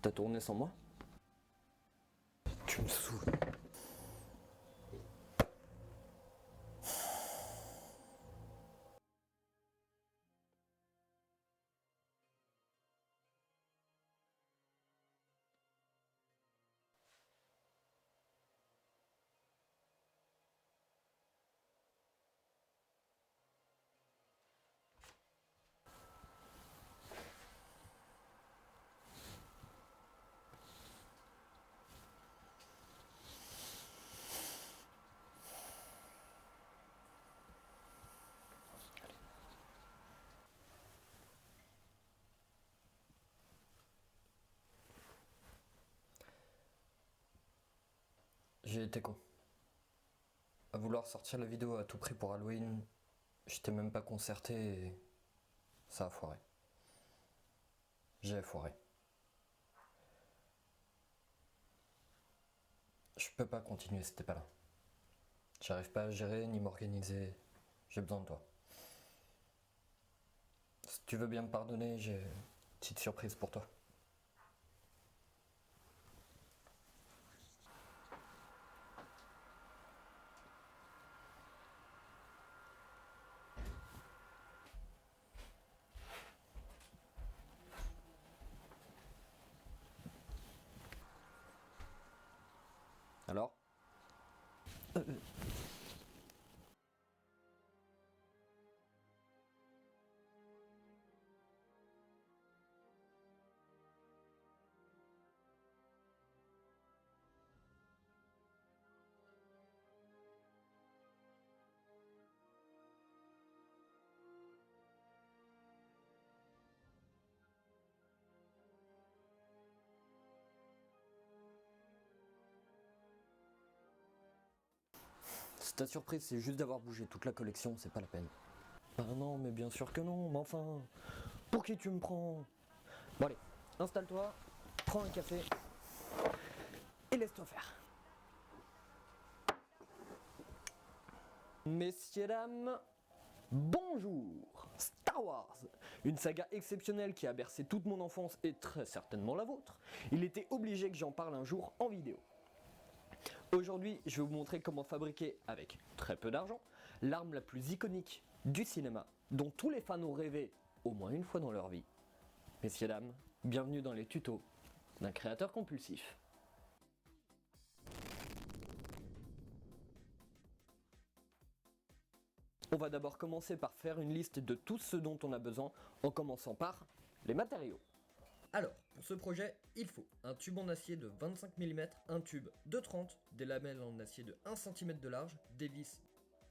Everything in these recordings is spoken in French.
T'as tourné sans moi? Tu me saoules. J'ai été con. À vouloir sortir la vidéo à tout prix pour Halloween, j'étais même pas concerté et ça a foiré. J'ai foiré. Je peux pas continuer, c'était pas là. J'arrive pas à gérer ni m'organiser. J'ai besoin de toi. Si tu veux bien me pardonner, j'ai une petite surprise pour toi. Alors? Si ta surprise c'est juste d'avoir bougé toute la collection, c'est pas la peine. Ah non, mais bien sûr que non, mais enfin, pour qui tu me prends? Bon allez, installe-toi, prends un café et laisse-toi faire. Messieurs, dames, bonjour! Star Wars, une saga exceptionnelle qui a bercé toute mon enfance et très certainement la vôtre. Il était obligé que j'en parle un jour en vidéo. Aujourd'hui, je vais vous montrer comment fabriquer, avec très peu d'argent, l'arme la plus iconique du cinéma, dont tous les fans ont rêvé au moins une fois dans leur vie. Messieurs, dames, bienvenue dans les tutos d'un créateur compulsif. On va d'abord commencer par faire une liste de tout ce dont on a besoin, en commençant par les matériaux. Alors, pour ce projet, il faut un tube en acier de 25 mm, un tube de 30, des lamelles en acier de 1 cm de large, des vis.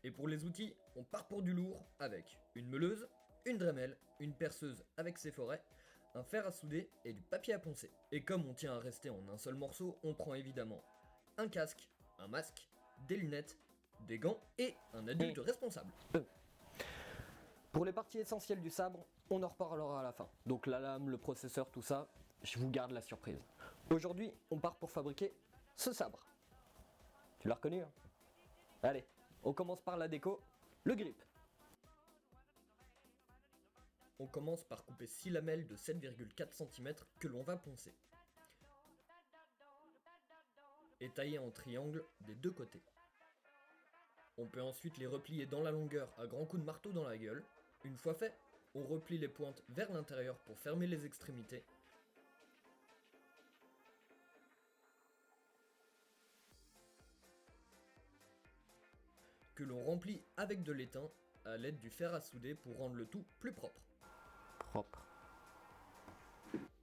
Et pour les outils, on part pour du lourd avec une meuleuse, une Dremel, une perceuse avec ses forêts, un fer à souder et du papier à poncer. Et comme on tient à rester en un seul morceau, on prend évidemment un casque, un masque, des lunettes, des gants et un adulte responsable. Pour les parties essentielles du sabre, on en reparlera à la fin. Donc la lame, le processeur, tout ça, je vous garde la surprise. Aujourd'hui, on part pour fabriquer ce sabre. Tu l'as reconnu, hein? Allez, on commence par la déco, le grip. On commence par couper 6 lamelles de 7,4 cm que l'on va poncer. Et tailler en triangle des deux côtés. On peut ensuite les replier dans la longueur à grands coups de marteau dans la gueule. Une fois fait, on replie les pointes vers l'intérieur pour fermer les extrémités. Que l'on remplit avec de l'étain à l'aide du fer à souder pour rendre le tout plus propre.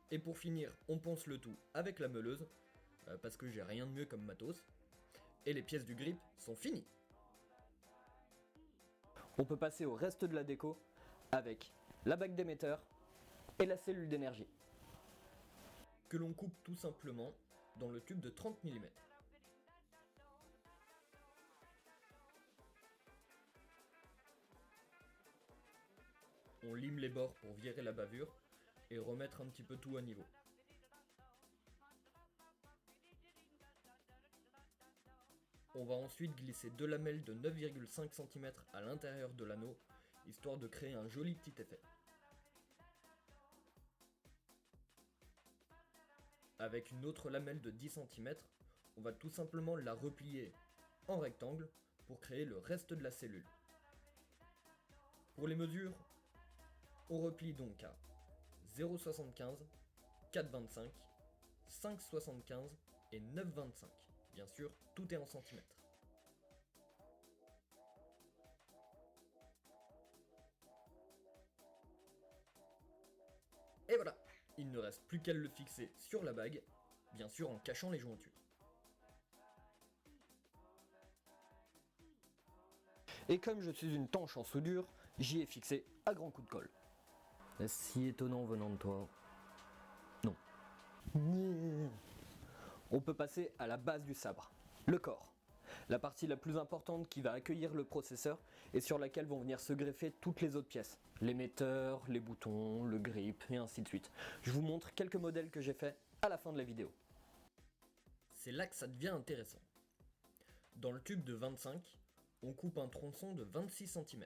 Et pour finir, on ponce le tout avec la meuleuse, parce que j'ai rien de mieux comme matos. Et les pièces du grip sont finies. On peut passer au reste de la déco avec la bague d'émetteur et la cellule d'énergie. Que l'on coupe tout simplement dans le tube de 30 mm. On lime les bords pour virer la bavure et remettre un petit peu tout à niveau. On va ensuite glisser deux lamelles de 9,5 cm à l'intérieur de l'anneau, histoire de créer un joli petit effet. avec une autre lamelle de 10 cm, on va tout simplement la replier en rectangle pour créer le reste de la cellule. Pour les mesures, on replie donc à 0,75, 4,25, 5,75 et 9,25. Bien sûr, tout est en centimètres. Et voilà, il ne reste plus qu'à le fixer sur la bague, bien sûr en cachant les jointures. Et comme je suis une tanche en soudure, j'y ai fixé à grands coups de colle. Est-ce si étonnant venant de toi? Non. On peut passer à la base du sabre, le corps. La partie la plus importante qui va accueillir le processeur et sur laquelle vont venir se greffer toutes les autres pièces. L'émetteur, les boutons, le grip et ainsi de suite. Je vous montre quelques modèles que j'ai faits à la fin de la vidéo. C'est là que ça devient intéressant. Dans le tube de 25, on coupe un tronçon de 26 cm,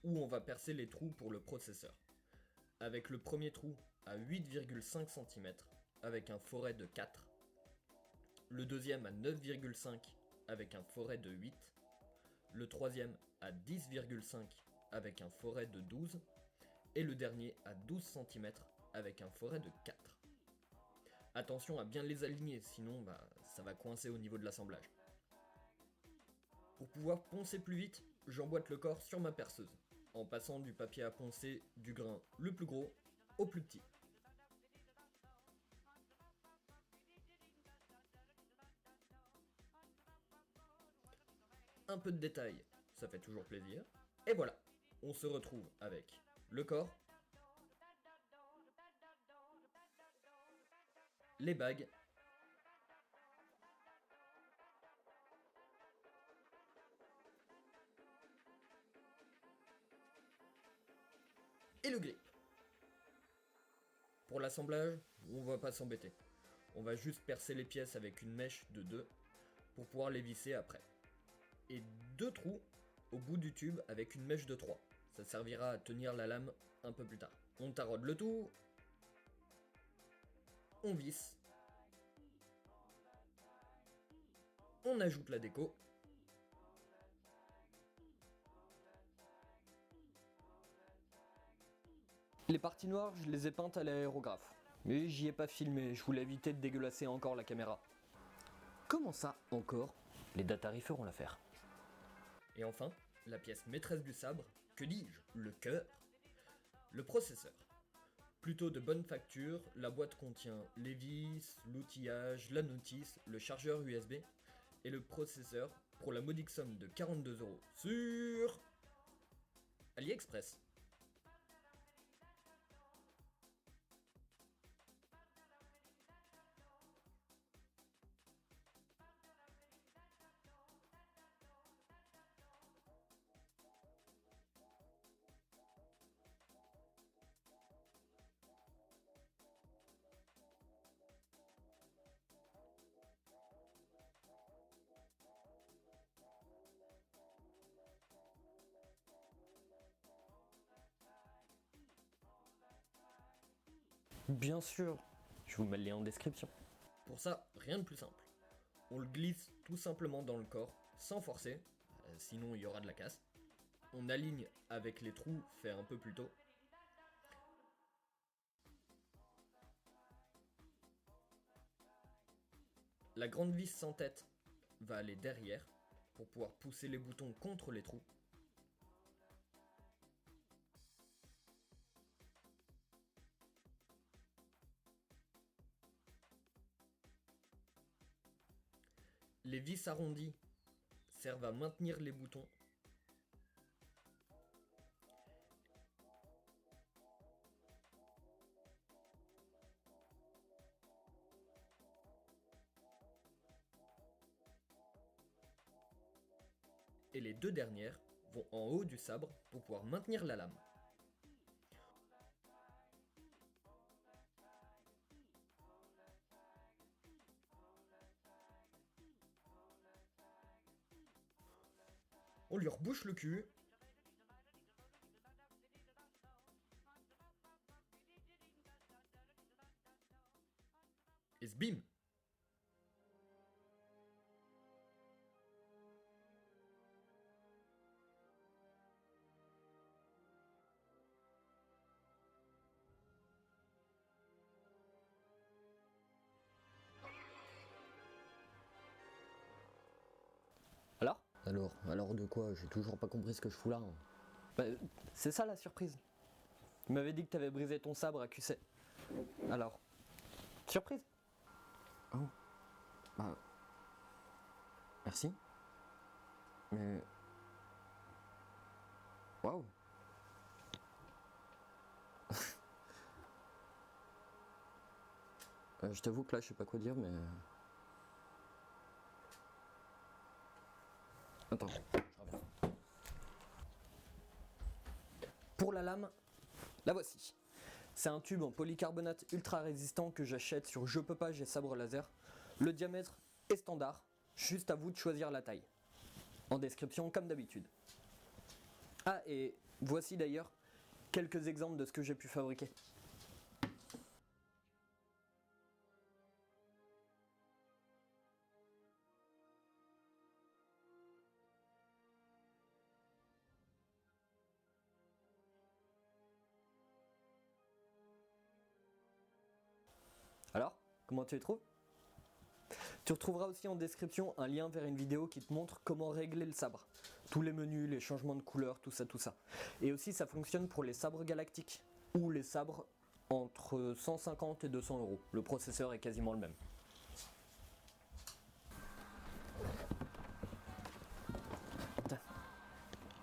où on va percer les trous pour le processeur. Avec le premier trou à 8,5 cm, avec un foret de 4. Le deuxième à 9,5 avec un foret de 8, le troisième à 10,5 avec un foret de 12, et le dernier à 12 cm avec un foret de 4. Attention à bien les aligner, sinon ça va coincer au niveau de l'assemblage. Pour pouvoir poncer plus vite, j'emboîte le corps sur ma perceuse, en passant du papier à poncer du grain le plus gros au plus petit. Un peu de détail, ça fait toujours plaisir. Et voilà, on se retrouve avec le corps, les bagues, et le grip. Pour l'assemblage, on va pas s'embêter. On va juste percer les pièces avec une mèche de 2 pour pouvoir les visser après. Et 2 trous au bout du tube avec une mèche de 3. Ça servira à tenir la lame un peu plus tard. On taraude le tout, on visse, on ajoute la déco, les parties noires, je les ai peintes à l'aérographe. Mais j'y ai pas filmé, je voulais éviter de dégueulasser encore la caméra. Comment ça, encore? Les Datari feront l'affaire. Et enfin, la pièce maîtresse du sabre, que dis-je, le cœur, le processeur. Plutôt de bonne facture, la boîte contient les vis, l'outillage, la notice, le chargeur USB et le processeur pour la modique somme de 42 € sur AliExpress. Bien sûr, je vous mets le lien en description. Pour ça, rien de plus simple. On le glisse tout simplement dans le corps, sans forcer, sinon il y aura de la casse. On aligne avec les trous faits un peu plus tôt. La grande vis sans tête va aller derrière pour pouvoir pousser les boutons contre les trous. Les vis arrondies servent à maintenir les boutons. Et les deux dernières vont en haut du sabre pour pouvoir maintenir la lame. On lui rebouche le cul. et sbim. Alors de quoi? J'ai toujours pas compris ce que je fous là. Hein. Bah, c'est ça la surprise. Tu m'avais dit que t'avais brisé ton sabre à QC. Alors, surprise. Oh, bah, merci. Mais, waouh. Je t'avoue que là, je sais pas quoi dire, mais. Attends, je reviens. Pour la lame, la voici. C'est un tube en polycarbonate ultra résistant que j'achète sur Je peux pas, j'ai sabre laser. Le diamètre est standard, juste à vous de choisir la taille. En description comme d'habitude. Ah, et voici d'ailleurs quelques exemples de ce que j'ai pu fabriquer. Alors, comment tu les trouves? Tu retrouveras aussi en description un lien vers une vidéo qui te montre comment régler le sabre. Tous les menus, les changements de couleur, tout ça, tout ça. Et aussi ça fonctionne pour les sabres galactiques, ou les sabres entre 150 et 200 euros. Le processeur est quasiment le même. Tiens.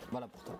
Voilà pour toi.